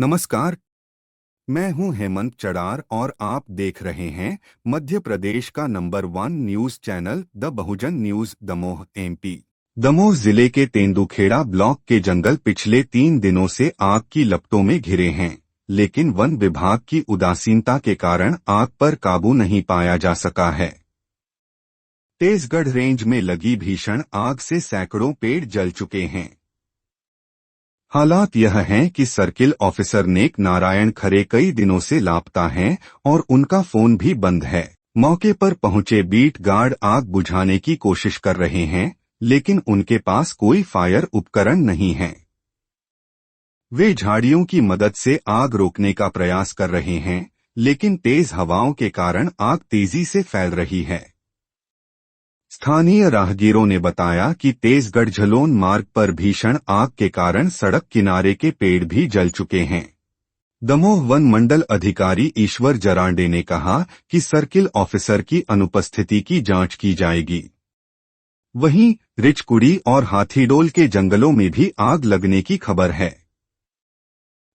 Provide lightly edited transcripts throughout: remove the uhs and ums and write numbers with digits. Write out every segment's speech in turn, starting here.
नमस्कार। मैं हूं हेमंत चड़ार और आप देख रहे हैं मध्य प्रदेश का number 1 news channel the Bahujan news Damoh MP. Damoh जिले के तेंदुखेड़ा ब्लॉक के जंगल पिछले 3 दिनों से आग की लपटों में घिरे हैं, लेकिन वन विभाग की उदासीनता के कारण आग पर काबू नहीं पाया जा सका है। तेजगढ़ रेंज में लगी भीषण आग से सैकड़ों पेड़ जल चुके हैं। हालात यह हैं कि सर्किल ऑफिसर नेक नारायण खरे कई दिनों से लापता हैं और उनका फोन भी बंद है। मौके पर पहुंचे बीट गार्ड आग बुझाने की कोशिश कर रहे हैं, लेकिन उनके पास कोई फायर उपकरण नहीं है। वे झाड़ियों की मदद से आग रोकने का प्रयास कर रहे हैं, लेकिन तेज हवाओं के कारण आग तेजी से फैल रही है। स्थानीय राहगीरों ने बताया कि तेजगढ़ झलोन मार्ग पर भीषण आग के कारण सड़क किनारे के पेड़ भी जल चुके हैं। दमोह वन मंडल अधिकारी ईश्वर जरांडे ने कहा कि सर्किल ऑफिसर की अनुपस्थिति की जांच की जाएगी। वहीं रिचकुड़ी और हाथीडोल के जंगलों में भी आग लगने की खबर है।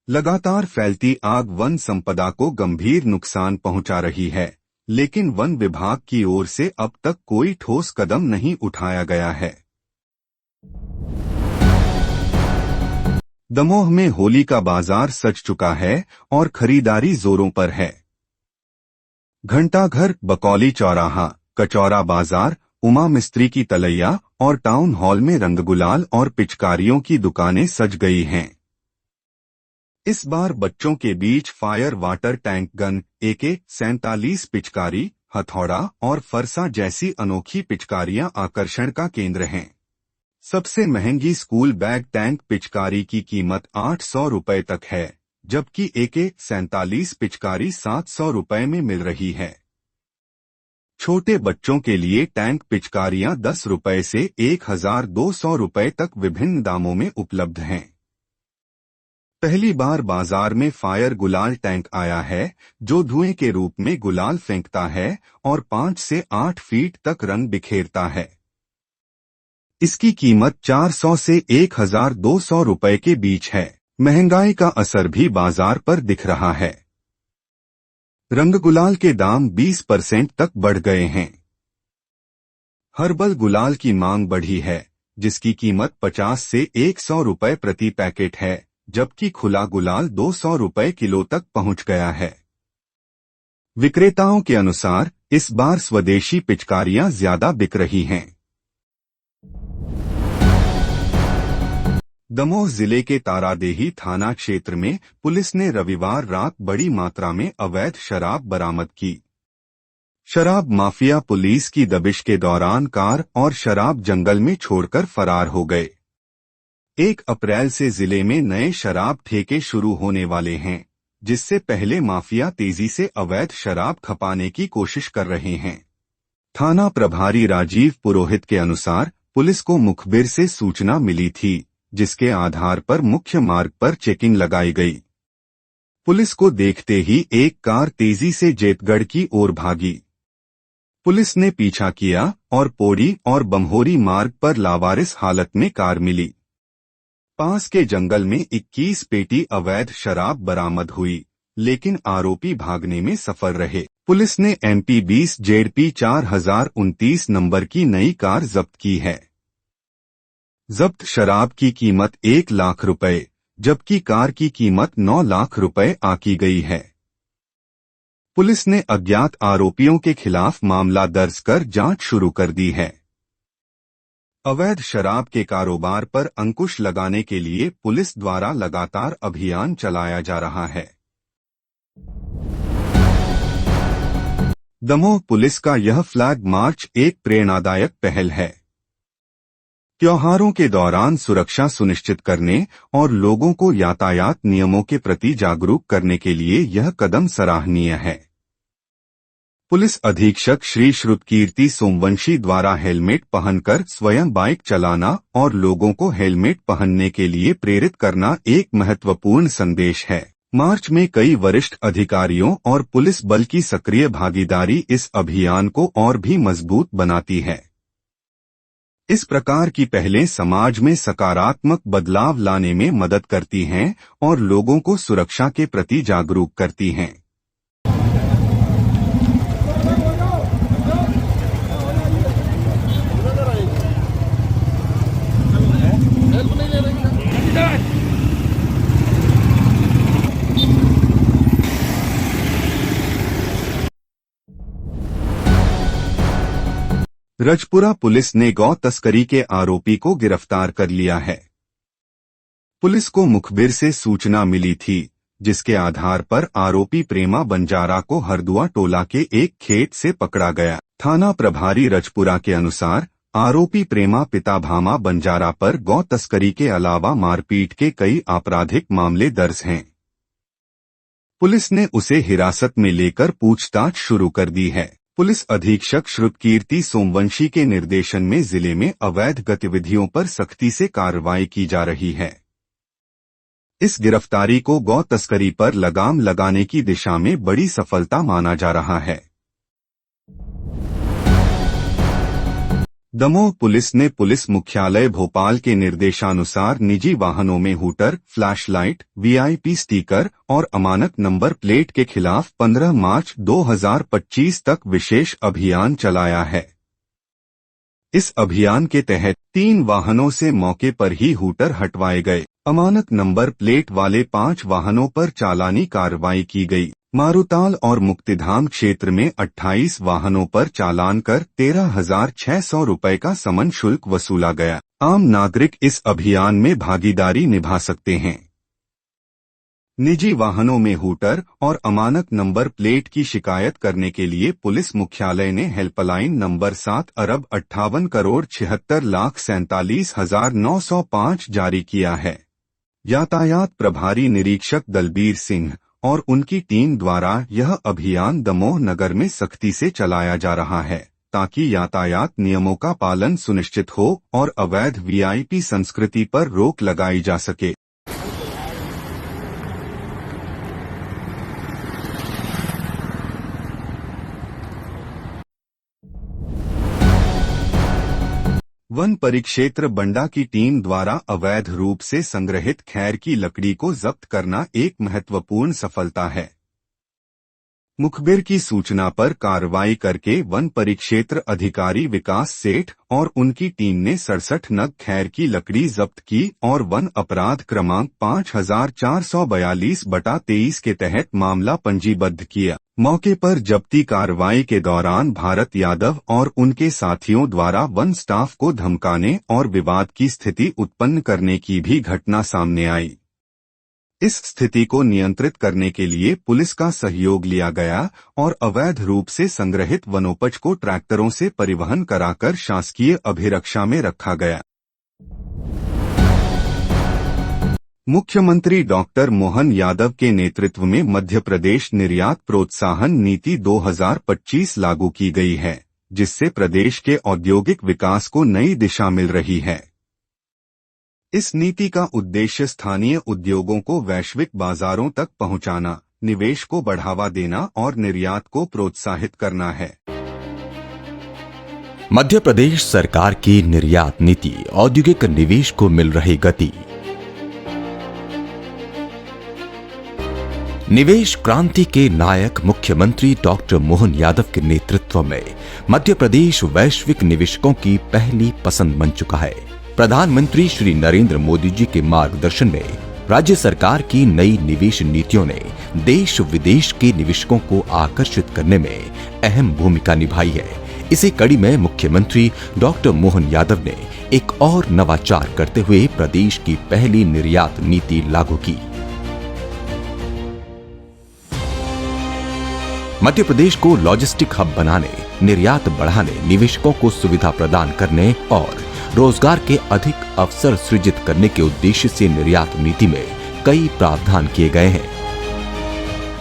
लगातार फैलती आग वन संपदा को गंभीर नुकसान पहुंचा रही है, लेकिन वन विभाग की ओर से अब तक कोई ठोस कदम नहीं उठाया गया है। दमोह में होली का बाजार सज चुका है और खरीदारी जोरों पर है। घंटाघर, बकौली चौराहा, कचौरा बाजार, उमा मिस्त्री की तलैया और टाउन हॉल में रंगगुलाल और पिचकारियों की दुकानें सज गई हैं। इस बार बच्चों के बीच fire water tank gun, AK-47 पिचकारी, हथौड़ा और फरसा जैसी अनोखी पिचकारियां आकर्षण का केंद्र हैं। सबसे महंगी स्कूल बैग टैंक पिचकारी की कीमत 800 रुपए तक है, जबकि AK-47 पिचकारी 700 रुपए में मिल रही है। छोटे बच्चों के लिए टैंक पिचकारियां 10 रुपए से 1200 रुपए तक विभिन्न दामों में उपलब्ध हैं। पहली बार बाजार में फायर गुलाल टैंक आया है, जो धुएं के रूप में गुलाल फेंकता है और 5 से 8 फीट तक रंग बिखेरता है। इसकी कीमत 400 से 1200 रुपए के बीच है। महंगाई का असर भी बाजार पर दिख रहा है। रंग गुलाल के दाम 20% तक बढ़ गए हैं। हर्बल गुलाल की मांग बढ़ी है, जिसकी कीमत 50 से 100 रुपए प्रति पैकेट है, जबकि खुला गुलाल 200 रुपए किलो तक पहुंच गया है। विक्रेताओं के अनुसार इस बार स्वदेशी पिचकारियां ज्यादा बिक रही हैं। दमोह जिले के तारादेही थाना क्षेत्र में पुलिस ने रविवार रात बड़ी मात्रा में अवैध शराब बरामद की। शराब माफिया पुलिस की दबिश के दौरान कार और शराब जंगल में छोड़कर फरार हो गए। 1 अप्रैल से जिले में नए शराब ठेके शुरू होने वाले हैं, जिससे पहले माफिया तेजी से अवैध शराब खपाने की कोशिश कर रहे हैं। थाना प्रभारी राजीव पुरोहित के अनुसार पुलिस को मुखबिर से सूचना मिली थी, जिसके आधार पर मुख्य मार्ग पर चेकिंग लगाई गई। पुलिस को देखते ही एक कार तेजी से जेतगढ़ की ओर भागी। पुलिस ने पीछा किया और पौड़ी और बम्होरी मार्ग पर लावारिस हालत में कार मिली। पास के जंगल में 21 पेटी अवैध शराब बरामद हुई, लेकिन आरोपी भागने में सफल रहे। पुलिस ने MP 20 ZP 4029 नंबर की नई कार जब्त की है। जब्त शराब की कीमत 1 लाख रुपए, जबकि कार की कीमत 9 लाख रुपए आकी गई है। पुलिस ने अज्ञात आरोपियों के खिलाफ मामला दर्ज कर जांच शुरू कर दी है। अवैध शराब के कारोबार पर अंकुश लगाने के लिए पुलिस द्वारा लगातार अभियान चलाया जा रहा है। दमोह पुलिस का यह फ्लैग मार्च एक प्रेरणादायक पहल है। त्योहारों के दौरान सुरक्षा सुनिश्चित करने और लोगों को यातायात नियमों के प्रति जागरूक करने के लिए यह कदम सराहनीय है। पुलिस अधीक्षक श्री श्रुतकीर्ति सोमवंशी द्वारा हेलमेट पहनकर स्वयं बाइक चलाना और लोगों को हेलमेट पहनने के लिए प्रेरित करना एक महत्वपूर्ण संदेश है। मार्च में कई वरिष्ठ अधिकारियों और पुलिस बल की सक्रिय भागीदारी इस अभियान को और भी मजबूत बनाती है। इस प्रकार की पहलें समाज में सकारात्मक बदलाव लाने में मदद करती हैं और लोगों को सुरक्षा के प्रति जागरूक करती हैं। रजपुरा पुलिस ने गौ तस्करी के आरोपी को गिरफ्तार कर लिया है। पुलिस को मुखबिर से सूचना मिली थी, जिसके आधार पर आरोपी प्रेमा बंजारा को हरदुआ टोला के एक खेत से पकड़ा गया। थाना प्रभारी रजपुरा के अनुसार आरोपी प्रेमा पिता भामा बंजारा पर गौ तस्करी के अलावा मारपीट के कई आपराधिक मामले दर्ज हैं। पुलिस ने उसे हिरासत में लेकर पूछताछ शुरू कर दी है। पुलिस अधीक्षक श्रुतकीर्ति सोमवंशी के निर्देशन में जिले में अवैध गतिविधियों पर सख्ती से कार्रवाई की जा रही है। इस गिरफ्तारी को गौ तस्करी पर लगाम लगाने की दिशा में बड़ी सफलता माना जा रहा है। दमोह पुलिस ने पुलिस मुख्यालय भोपाल के निर्देशानुसार निजी वाहनों में हूटर, फ्लैशलाइट, वीआईपी स्टिकर और अमानक नंबर प्लेट के खिलाफ 15 मार्च 2025 तक विशेष अभियान चलाया है। इस अभियान के तहत 3 वाहनों से मौके पर ही हूटर हटवाए गए। अमानक नंबर प्लेट वाले 5 वाहनों पर चालानी कार्रवाई की गई। मारूताल और मुक्तिधाम क्षेत्र में 28 वाहनों पर चालान कर 13,600 रुपए का समन शुल्क वसूला गया। आम नागरिक इस अभियान में भागीदारी निभा सकते हैं। निजी वाहनों में हूटर और अमानक नंबर प्लेट की शिकायत करने के लिए पुलिस मुख्यालय ने हेल्पलाइन नंबर 7,58,76,47,905 जारी किया है। यातायात प्रभारी निरीक्षक दलबीर सिंह और उनकी टीम द्वारा यह अभियान दमोह नगर में सख्ती से चलाया जा रहा है, ताकि यातायात नियमों का पालन सुनिश्चित हो और अवैध वीआईपी संस्कृति पर रोक लगाई जा सके। वन परिक्षेत्र बंडा की टीम द्वारा अवैध रूप से संग्रहित खैर की लकड़ी को जब्त करना एक महत्वपूर्ण सफलता है। मुखबिर की सूचना पर कार्रवाई करके वन परिक्षेत्र अधिकारी विकास सेठ और उनकी टीम ने 67 नग खैर की लकड़ी जब्त की और वन अपराध क्रमांक 5442/23 के तहत मामला पंजीबद्ध किया। मौके पर जब्ती कार्रवाई के दौरान भारत यादव और उनके साथियों द्वारा वन स्टाफ को धमकाने और विवाद की स्थिति उत्पन्न करने की भी घटना सामने आई। इस स्थिति को नियंत्रित करने के लिए पुलिस का सहयोग लिया गया और अवैध रूप से संग्रहित वनोपज को ट्रैक्टरों से परिवहन कराकर शासकीय अभिरक्षा में रखा गया। मुख्यमंत्री डॉक्टर मोहन यादव के नेतृत्व में मध्य प्रदेश निर्यात प्रोत्साहन नीति 2025 लागू की गई है, जिससे प्रदेश के औद्योगिक विकास को नई दिशा मिल रही है। इस नीति का उद्देश्य स्थानीय उद्योगों को वैश्विक बाजारों तक पहुंचाना, निवेश को बढ़ावा देना और निर्यात को प्रोत्साहित करना है। मध्य प्रदेश सरकार की निर्यात नीति औद्योगिक निवेश को मिल रही गति। निवेश क्रांति के नायक मुख्यमंत्री डॉक्टर मोहन यादव के नेतृत्व में मध्य प्रदेश वैश्विक निवेशकों की पहली पसंद बन चुका है। प्रधानमंत्री श्री नरेंद्र मोदी जी के मार्गदर्शन में राज्य सरकार की नई निवेश नीतियों ने देश विदेश के निवेशकों को आकर्षित करने में अहम भूमिका निभाई है। इसी कड़ी में मुख्यमंत्री डॉक्टर मोहन यादव ने एक और नवाचार करते हुए प्रदेश की पहली निर्यात नीति लागू की। मध्य प्रदेश को लॉजिस्टिक हब बनाने, निर्यात बढ़ाने, निवेशकों को सुविधा प्रदान करने और रोजगार के अधिक अवसर सृजित करने के उद्देश्य से निर्यात नीति में कई प्रावधान किए गए हैं।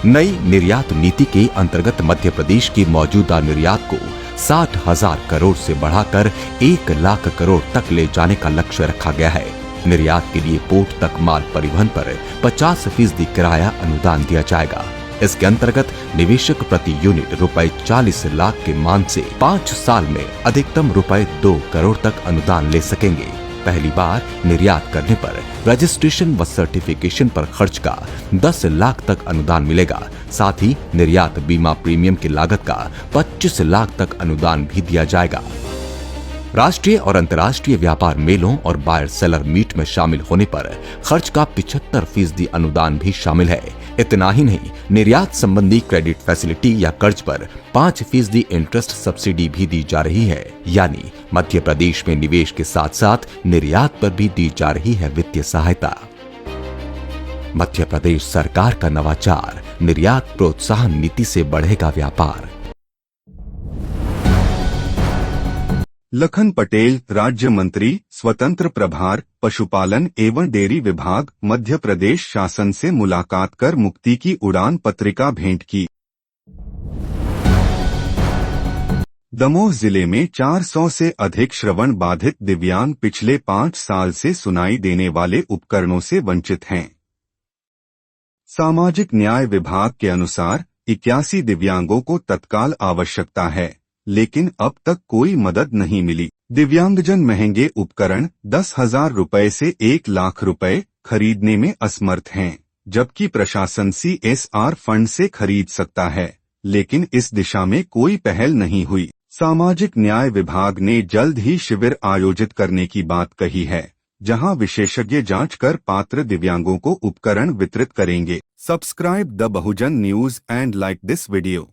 नई निर्यात नीति के अंतर्गत मध्य प्रदेश की मौजूदा निर्यात को 60,000 करोड़ से बढ़ाकर 1 लाख करोड़ तक ले जाने का लक्ष्य रखा गया है। निर्यात के लिए पोर्ट तक माल परिवहन पर 50% किराया अनुदान दिया जाएगा। इसके अंतर्गत निवेशक प्रति यूनिट रुपए 40 लाख के मान से 5 साल में अधिकतम रुपए 2 करोड़ तक अनुदान ले सकेंगे। पहली बार निर्यात करने पर रजिस्ट्रेशन व सर्टिफिकेशन पर खर्च का 10 लाख तक अनुदान मिलेगा। साथ ही निर्यात बीमा प्रीमियम की लागत का 25 लाख तक अनुदान भी दिया जाएगा। राष्ट्रीय और अंतर्राष्ट्रीय व्यापार मेलों और बायर सेलर मीट में शामिल होने पर खर्च का 75% अनुदान भी शामिल है। इतना ही नहीं, निर्यात संबंधी क्रेडिट फैसिलिटी या कर्ज पर 5% इंटरेस्ट सब्सिडी भी दी जा रही है। यानी मध्य प्रदेश में निवेश के साथ साथ निर्यात पर भी दी जा रही है वित्तीय सहायता। मध्य प्रदेश सरकार का नवाचार, निर्यात प्रोत्साहन नीति से बढ़ेगा व्यापार। लखन पटेल, राज्य मंत्री, स्वतंत्र प्रभार, पशुपालन एवं डेयरी विभाग, मध्य प्रदेश शासन से मुलाकात कर मुक्ति की उड़ान पत्रिका भेंट की। दमोह जिले में 400 से अधिक श्रवण बाधित दिव्यांग पिछले 5 साल से सुनाई देने वाले उपकरणों से वंचित हैं। सामाजिक न्याय विभाग के अनुसार 81 दिव्यांगों को तत्काल आवश्यकता है, लेकिन अब तक कोई मदद नहीं मिली। दिव्यांगजन महंगे उपकरण 10,000 रुपए से 1 लाख रुपए खरीदने में असमर्थ हैं, जबकि प्रशासन CSR फंड से खरीद सकता है, लेकिन इस दिशा में कोई पहल नहीं हुई। सामाजिक न्याय विभाग ने जल्द ही शिविर आयोजित करने की बात कही है, जहां विशेषज्ञ जांच कर पात्र दिव्यांगों को उपकरण वितरित करेंगे। Subscribe the Bahujan news and like this video.